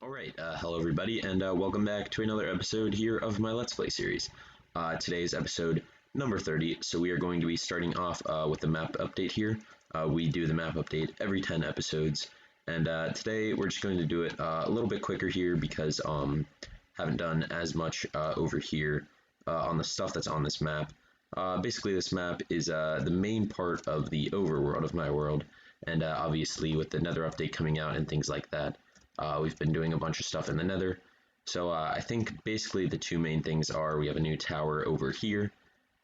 Alright, hello everybody, and welcome back to another episode here of my Let's Play series. Today's episode number 30, so we are going to be starting off with the map update here. We do the map update every 10 episodes, and today we're just going to do it a little bit quicker here because haven't done as much over here on the stuff that's on this map. Basically this map is the main part of the overworld of my world, and obviously with the Nether update coming out and things like that, we've been doing a bunch of stuff in the Nether. So I think basically the two main things are we have a new tower over here,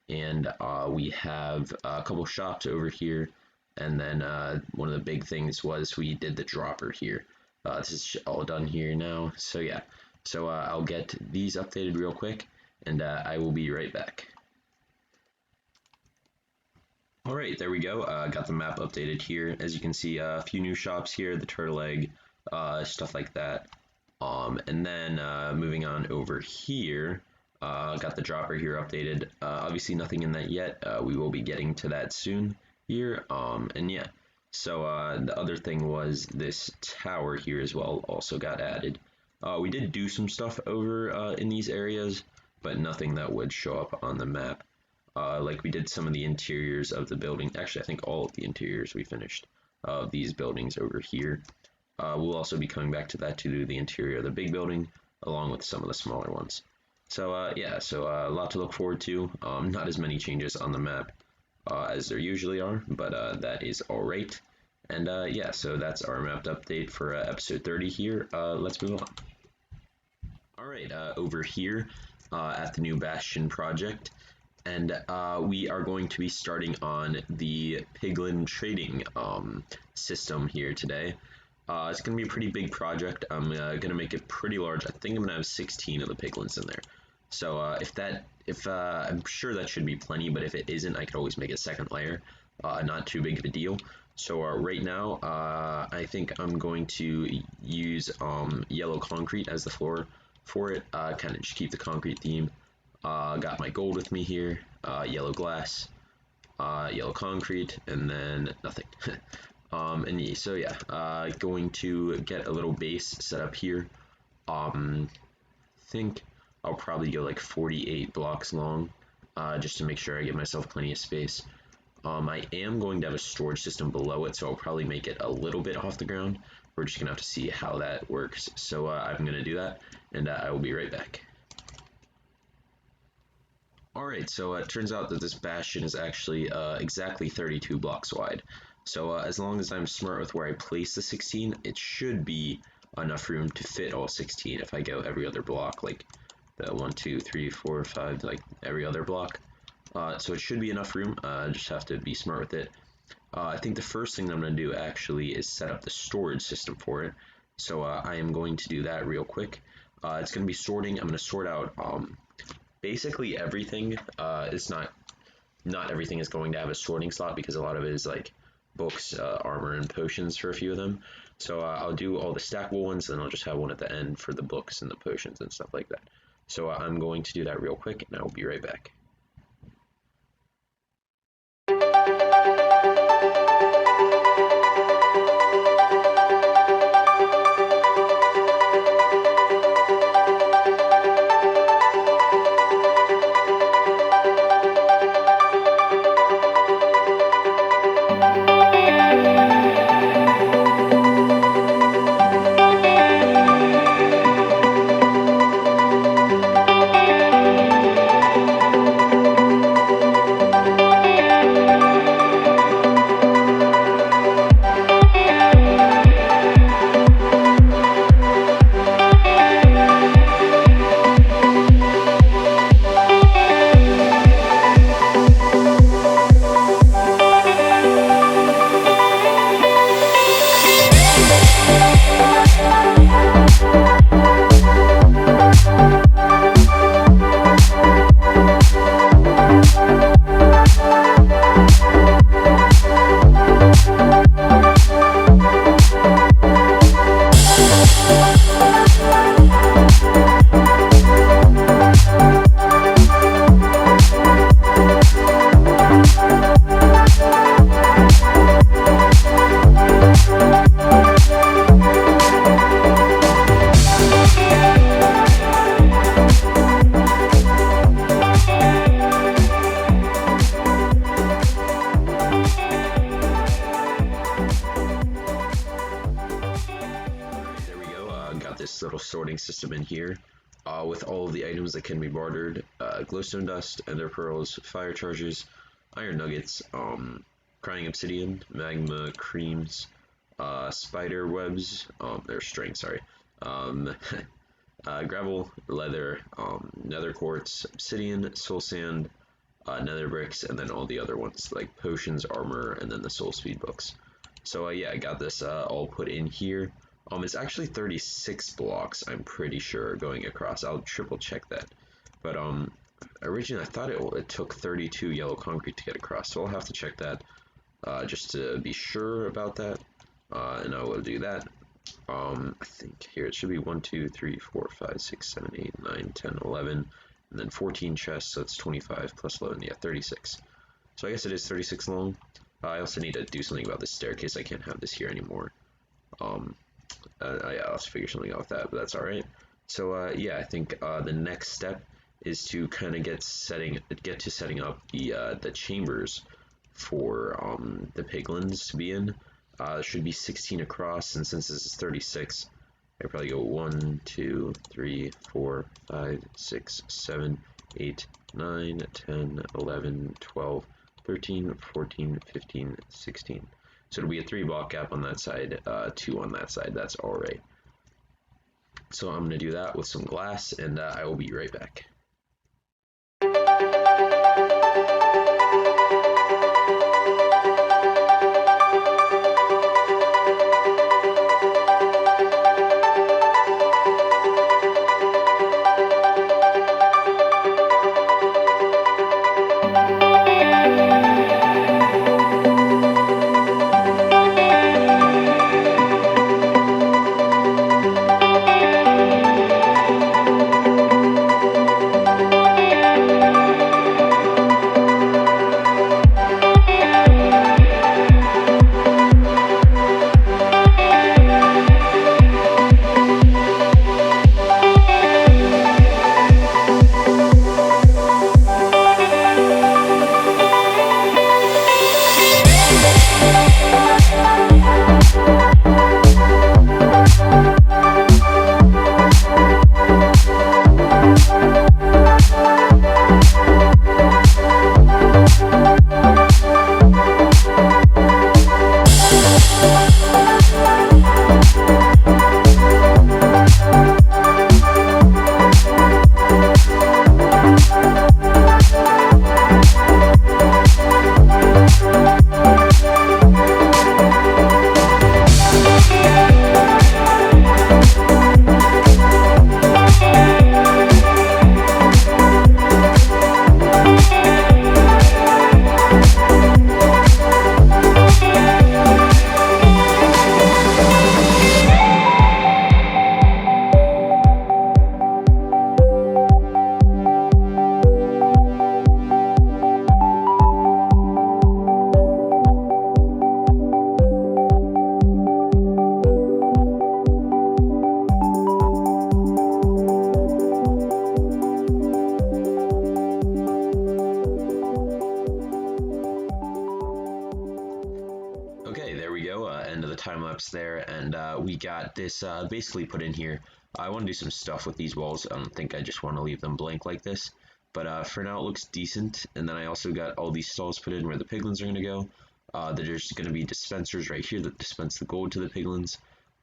and we have a couple shops over here, and then one of the big things was we did the dropper here. This is all done here now, so yeah. So I'll get these updated real quick, and I will be right back. Alright, there we go. Got the map updated here. As you can see, a few new shops here, the turtle egg, stuff like that. And then moving on over here, got the dropper here updated. Obviously nothing in that yet. We will be getting to that soon here. And yeah, so the other thing was this tower here as well also got added. We did do some stuff over in these areas, but nothing that would show up on the map. Like we did some of the interiors of the building. Actually, I think all of the interiors we finished of these buildings over here. We'll also be coming back to that to do the interior of the big building, along with some of the smaller ones. So yeah, so a lot to look forward to. Not as many changes on the map as there usually are, but that is alright. And yeah, so that's our mapped update for episode 30 here. Let's move on. Alright, over here at the new Bastion project, and we are going to be starting on the Piglin trading system here today. It's going to be a pretty big project. I'm going to make it pretty large. I think I'm going to have 16 of the piglins in there. So I'm sure that should be plenty, but if it isn't, I could always make a second layer. Not too big of a deal. So right now, I think I'm going to use yellow concrete as the floor for it. Kind of just keep the concrete theme. Got my gold with me here, yellow glass, yellow concrete, and then nothing. And yeah, so yeah, going to get a little base set up here. Think I'll probably go like 48 blocks long, just to make sure I give myself plenty of space. I am going to have a storage system below it, so I'll probably make it a little bit off the ground. We're just gonna have to see how that works. So I'm gonna do that, and I will be right back. Alright, so it turns out that this bastion is actually exactly 32 blocks wide. So as long as I'm smart with where I place the 16, it should be enough room to fit all 16 if I go every other block, like the 1, 2, 3, 4, 5, like every other block. So it should be enough room, just have to be smart with it. I think the first thing that I'm going to do actually is set up the storage system for it. So I am going to do that real quick. It's going to be sorting. I'm going to sort out basically everything. It's not everything is going to have a sorting slot because a lot of it is like books, armor, and potions for a few of them. So I'll do all the stackable ones, and I'll just have one at the end for the books and the potions and stuff like that. So I'm going to do that real quick, and I'll be right back. got this little sorting system in here with all of the items that can be bartered: glowstone dust, ender pearls, fire charges, iron nuggets, crying obsidian, magma creams, spider webs, or string, sorry, gravel, leather, nether quartz, obsidian, soul sand, nether bricks, and then all the other ones like potions, armor, and then the soul speed books. So yeah, I got this all put in here. It's actually 36 blocks, I'm pretty sure, going across. I'll triple check that. But originally I thought it took 32 yellow concrete to get across, so I'll have to check that just to be sure about that. And I will do that. I think here it should be 1, 2, 3, 4, 5, 6, 7, 8, 9, 10, 11, and then 14 chests, so it's 25 plus 11, yeah, 36. So I guess it is 36 long. I also need to do something about this staircase. I can't have this here anymore. I'll have to figure something out with that, but that's alright. So yeah, I think the next step is to kind of get to setting up the chambers for the piglins to be in. There should be 16 across, and since this is 36, I probably go 1, 2, 3, 4, 5, 6, 7, 8, 9, 10, 11, 12, 13, 14, 15, 16. So it'll be a 3-block gap on that side, 2 on that side. That's alright. So I'm going to do that with some glass, and I will be right back. time-lapse there, and we got this basically put in here. I want to do some stuff with these walls. I don't think I just want to leave them blank like this, but for now it looks decent. And then I also got all these stalls put in where the piglins are going to go. There's going to be dispensers right here that dispense the gold to the piglins.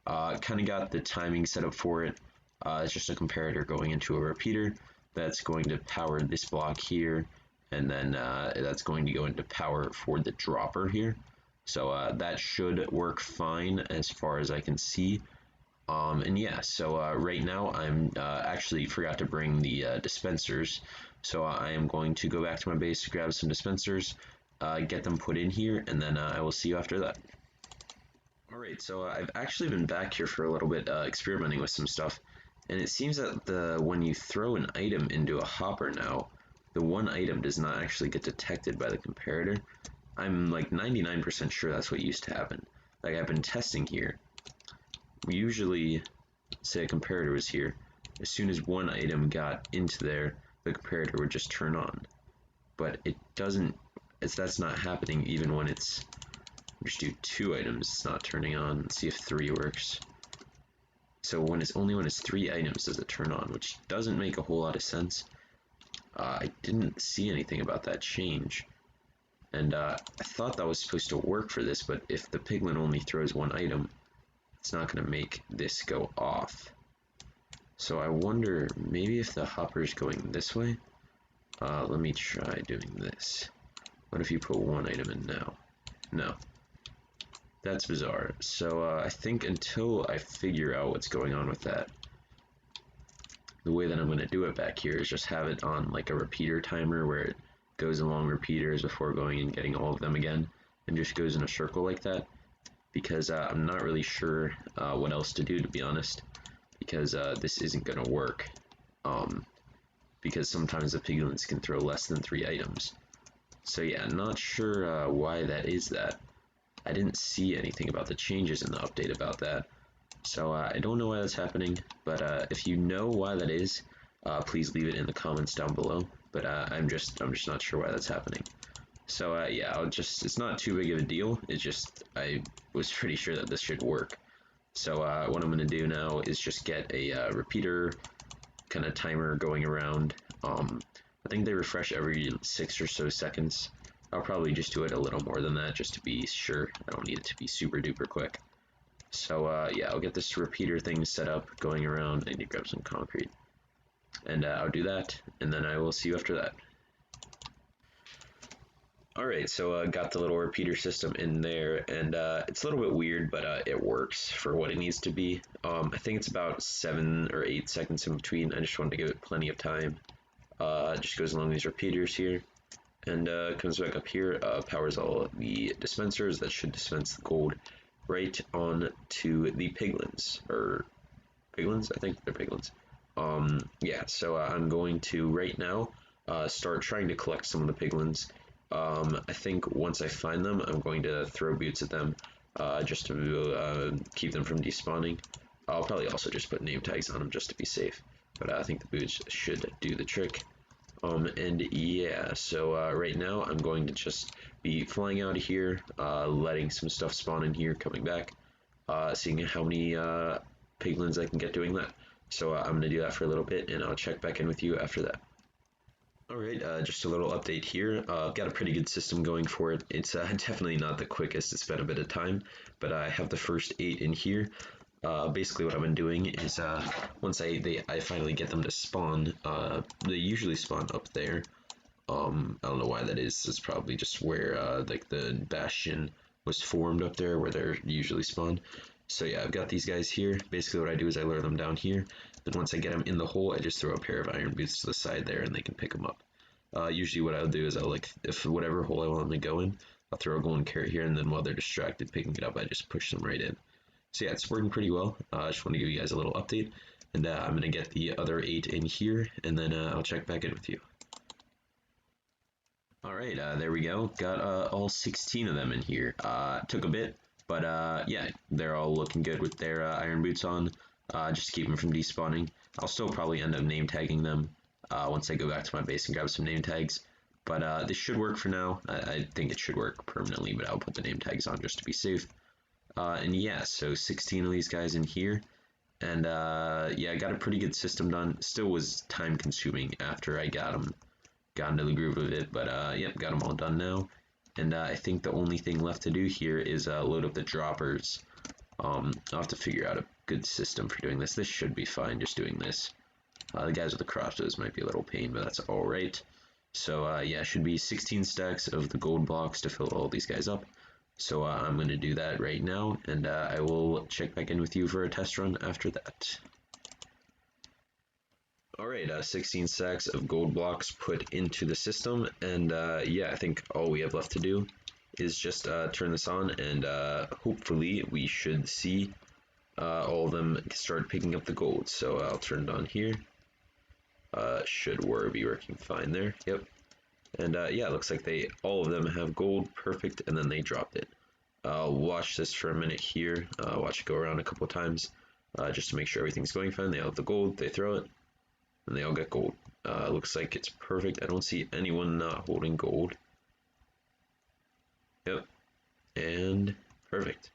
Kind of got the timing set up for it. It's just a comparator going into a repeater that's going to power this block here, and then that's going to go into power for the dropper here. So that should work fine as far as I can see. And yeah, so right now I'm actually forgot to bring the dispensers, so I am going to go back to my base to grab some dispensers, get them put in here, and then I will see you after that. Alright, so I've actually been back here for a little bit experimenting with some stuff, and it seems that when you throw an item into a hopper now, the one item does not actually get detected by the comparator. I'm like 99% sure that's what used to happen. Like, I've been testing here. We usually, say a comparator was here, as soon as one item got into there, the comparator would just turn on. But it doesn't, that's not happening even when it's, just do 2 items, it's not turning on. Let's see if 3 works. So only when it's 3 items does it turn on, which doesn't make a whole lot of sense. I didn't see anything about that change. And I thought that was supposed to work for this, but if the Piglin only throws 1 item, it's not going to make this go off. So I wonder, maybe if the hopper's going this way? Let me try doing this. What if you put 1 item in now? No. That's bizarre. So I think until I figure out what's going on with that, the way that I'm going to do it back here is just have it on like a repeater timer where it goes along repeaters before going and getting all of them again, and just goes in a circle like that, because I'm not really sure what else to do, to be honest, because this isn't going to work, because sometimes the piglins can throw less than 3 items. So yeah, not sure why that is that. I didn't see anything about the changes in the update about that. So I don't know why that's happening, but if you know why that is, please leave it in the comments down below. But I'm just not sure why that's happening. So yeah, it's not too big of a deal. It's just I was pretty sure that this should work. So what I'm gonna do now is just get a repeater kind of timer going around. I think they refresh every 6 or so seconds. I'll probably just do it a little more than that just to be sure. I don't need it to be super duper quick. So yeah, I'll get this repeater thing set up, going around. I need to grab some concrete. And I'll do that, and then I will see you after that. Alright, so got the little repeater system in there, and it's a little bit weird, but it works for what it needs to be. I think it's about 7 or 8 seconds in between. I just wanted to give it plenty of time. It just goes along these repeaters here, and comes back up here, powers all the dispensers that should dispense the gold right on to the piglins, or piglins? I think they're piglins. Yeah, so I'm going to right now start trying to collect some of the piglins. I think once I find them, I'm going to throw boots at them just to keep them from despawning. I'll probably also just put name tags on them just to be safe, but I think the boots should do the trick. And yeah, so right now I'm going to just be flying out of here, letting some stuff spawn in here, coming back, seeing how many piglins I can get doing that. So I'm going to do that for a little bit, and I'll check back in with you after that. Alright, just a little update here. I've got a pretty good system going for it. It's definitely not the quickest, it's been a bit of time, but I have the first 8 in here. Basically what I've been doing is once I finally get them to spawn, they usually spawn up there. I don't know why that is. It's probably just where like the bastion was formed up there, where they're usually spawned. So yeah, I've got these guys here. Basically what I do is I lure them down here. Then once I get them in the hole, I just throw a pair of iron boots to the side there, and they can pick them up. Usually what I'll do is if whatever hole I want them to go in, I'll throw a golden carrot here, and then while they're distracted picking it up, I just push them right in. So yeah, it's working pretty well. I just want to give you guys a little update, and I'm going to get the other 8 in here, and then I'll check back in with you. Alright, there we go. Got all 16 of them in here. Took a bit, but yeah, they're all looking good with their iron boots on, just to keep them from despawning. I'll still probably end up name tagging them once I go back to my base and grab some name tags. But this should work for now. I think it should work permanently, but I'll put the name tags on just to be safe. And yeah, so 16 of these guys in here, and yeah, I got a pretty good system done. Still was time consuming after I got into the groove of it, but yep, got them all done now. And I think the only thing left to do here is load up the droppers. I'll have to figure out a good system for doing this. This should be fine, just doing this. The guys with the crossbows might be a little pain, but that's alright. So yeah, should be 16 stacks of the gold blocks to fill all these guys up. So I'm going to do that right now, and I will check back in with you for a test run after that. Alright, 16 stacks of gold blocks put into the system, and yeah, I think all we have left to do is just turn this on, and hopefully we should see all of them start picking up the gold. So I'll turn it on here. Should be working fine there. Yep. And yeah, it looks like all of them have gold, perfect, and then they dropped it. I'll watch this for a minute here, watch it go around a couple of times, just to make sure everything's going fine. They all have the gold, they throw it, and they all get gold. Looks like it's perfect. I don't see anyone not holding gold. Yep, and perfect.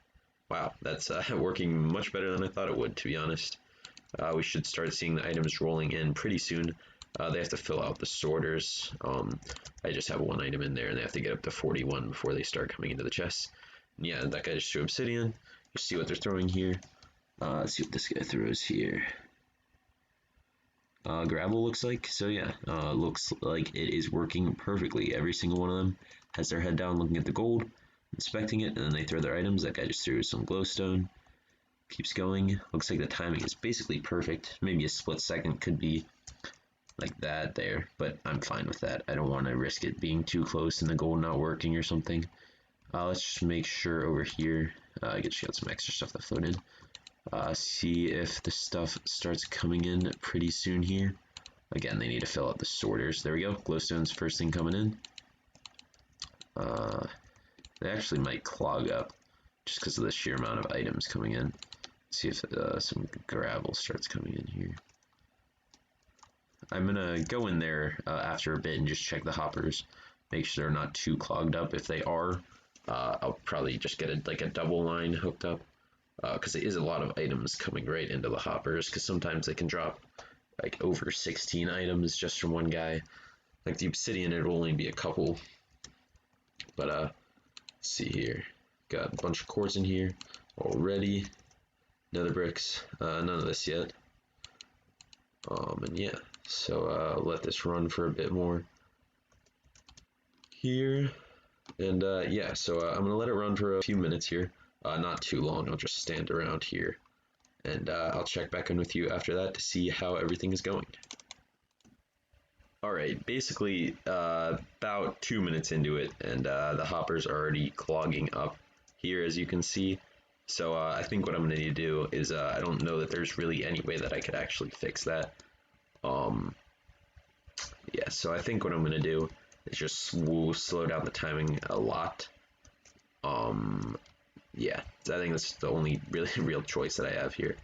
Wow, that's working much better than I thought it would, to be honest. we should start seeing the items rolling in pretty soon. They have to fill out the sorters. I just have one item in there, and they have to get up to 41 before they start coming into the chest. And yeah, that guy just threw obsidian. You see what they're throwing here. Let's see what this guy throws here. Gravel looks like. So yeah, looks like it is working perfectly. Every single one of them has their head down looking at the gold, inspecting it, and then they throw their items. That guy just threw some glowstone. Keeps going. Looks like the timing is basically perfect. Maybe a split second could be like that there, but I'm fine with that. I don't want to risk it being too close and the gold not working or something. Let's just make sure over here, I get some extra stuff that float in. See if the stuff starts coming in pretty soon here. Again, they need to fill out the sorters. There we go. Glowstone's first thing coming in. They actually might clog up just because of the sheer amount of items coming in. See if some gravel starts coming in here. I'm gonna go in there after a bit and just check the hoppers, make sure they're not too clogged up. If they are, I'll probably just get like a double line hooked up, because there is a lot of items coming right into the hoppers, because sometimes they can drop like over 16 items just from one guy. Like the obsidian, it'll only be a couple. But let's see here. Got a bunch of quartz in here already. Nether bricks, none of this yet. And yeah, so let this run for a bit more here. And yeah, so I'm gonna let it run for a few minutes here. Not too long. I'll just stand around here, and I'll check back in with you after that to see how everything is going. Alright, basically about 2 minutes into it, and the hopper's already clogging up here, as you can see. So I think what I'm going to need to do is, I don't know that there's really any way that I could actually fix that. Yeah, so I think what I'm going to do is just slow down the timing a lot. Yeah, I think that's the only really real choice that I have here.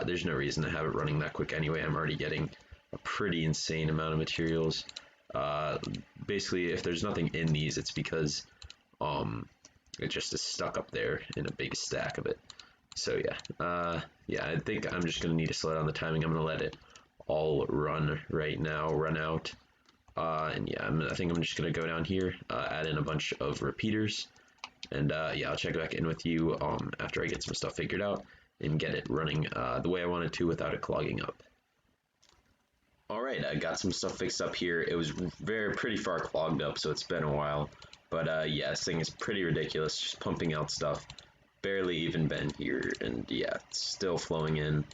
There's no reason to have it running that quick anyway. I'm already getting a pretty insane amount of materials. Basically, if there's nothing in these, it's because it just is stuck up there in a big stack of it. So yeah, yeah, I think I'm just gonna need to slow down the timing. I'm gonna let it all run right now, run out. And yeah, I think I'm just gonna go down here, add in a bunch of repeaters, and yeah, I'll check back in with you after I get some stuff figured out and get it running the way I want it to without it clogging up. Alright, I got some stuff fixed up here. It was pretty far clogged up, so it's been a while. But yeah, this thing is pretty ridiculous, just pumping out stuff. Barely even been here, and yeah, it's still flowing in.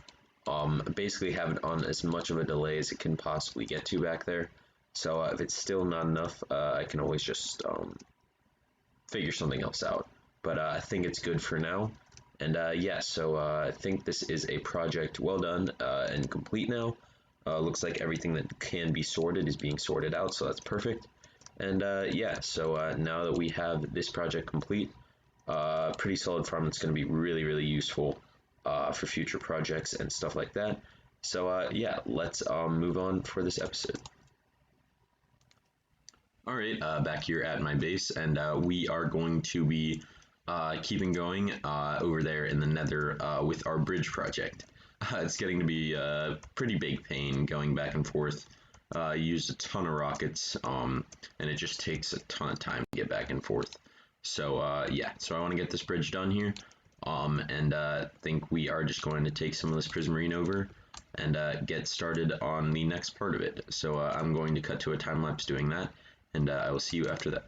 Basically have it on as much of a delay as it can possibly get to back there. So if it's still not enough, I can always just figure something else out. But I think it's good for now. And yeah, so I think this is a project well done and complete now. Looks like everything that can be sorted is being sorted out, so that's perfect. And yeah, so now that we have this project complete, pretty solid farm that's going to be really, really useful for future projects and stuff like that. So yeah, let's move on for this episode. Alright, back here at my base, and we are going to be keeping going over there in the nether with our bridge project. It's getting to be a pretty big pain going back and forth. Used a ton of rockets, and it just takes a ton of time to get back and forth. So yeah, so I want to get this bridge done here, and think we are just going to take some of this prismarine over and get started on the next part of it. So I'm going to cut to a time lapse doing that, and I will see you after that.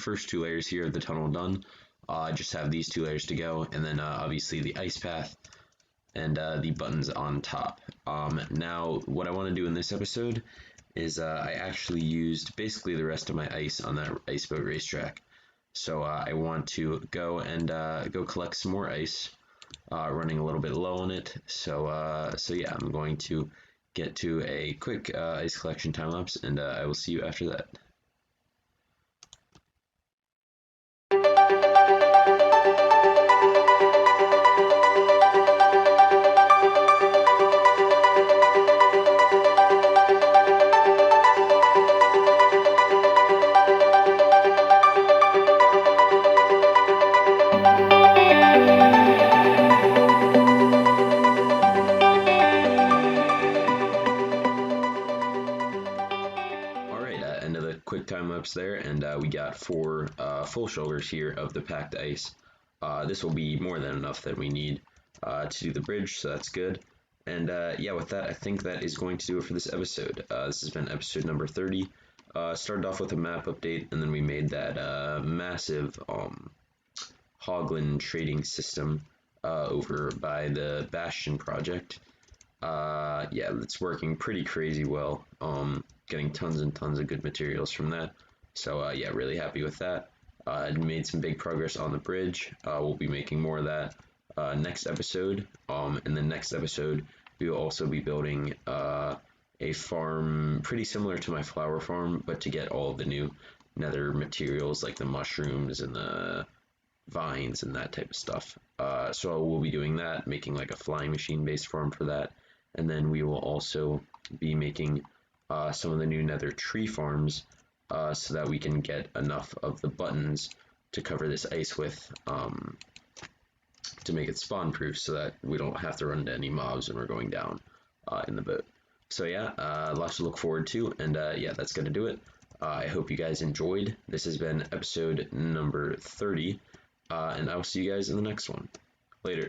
first 2 layers here of the tunnel done. I just have these 2 layers to go, and then obviously the ice path and the buttons on top. Now, what I want to do in this episode is I actually used basically the rest of my ice on that ice boat racetrack. So I want to go and go collect some more ice, running a little bit low on it. So yeah, I'm going to get to a quick ice collection time lapse, and I will see you after that. End of the quick time lapse there, and we got 4 full shoulders here of the packed ice. This will be more than enough that we need to do the bridge, so that's good. And yeah, with that, I think that is going to do it for this episode. This has been episode number 30. Started off with a map update, and then we made that massive Piglin trading system over by the Bastion project. Yeah, it's working pretty crazy well. Getting tons and tons of good materials from that. So yeah, really happy with that. Made some big progress on the bridge. We'll be making more of that next episode. In the next episode, we will also be building a farm pretty similar to my flower farm, but to get all of the new nether materials like the mushrooms and the vines and that type of stuff. So we'll be doing that, making like a flying machine based farm for that. And then we will also be making some of the new nether tree farms so that we can get enough of the buttons to cover this ice with to make it spawn proof so that we don't have to run into any mobs when we're going down in the boat. So yeah, lots to look forward to, and yeah, that's going to do it. I hope you guys enjoyed. This has been episode number 30, and I will see you guys in the next one. Later.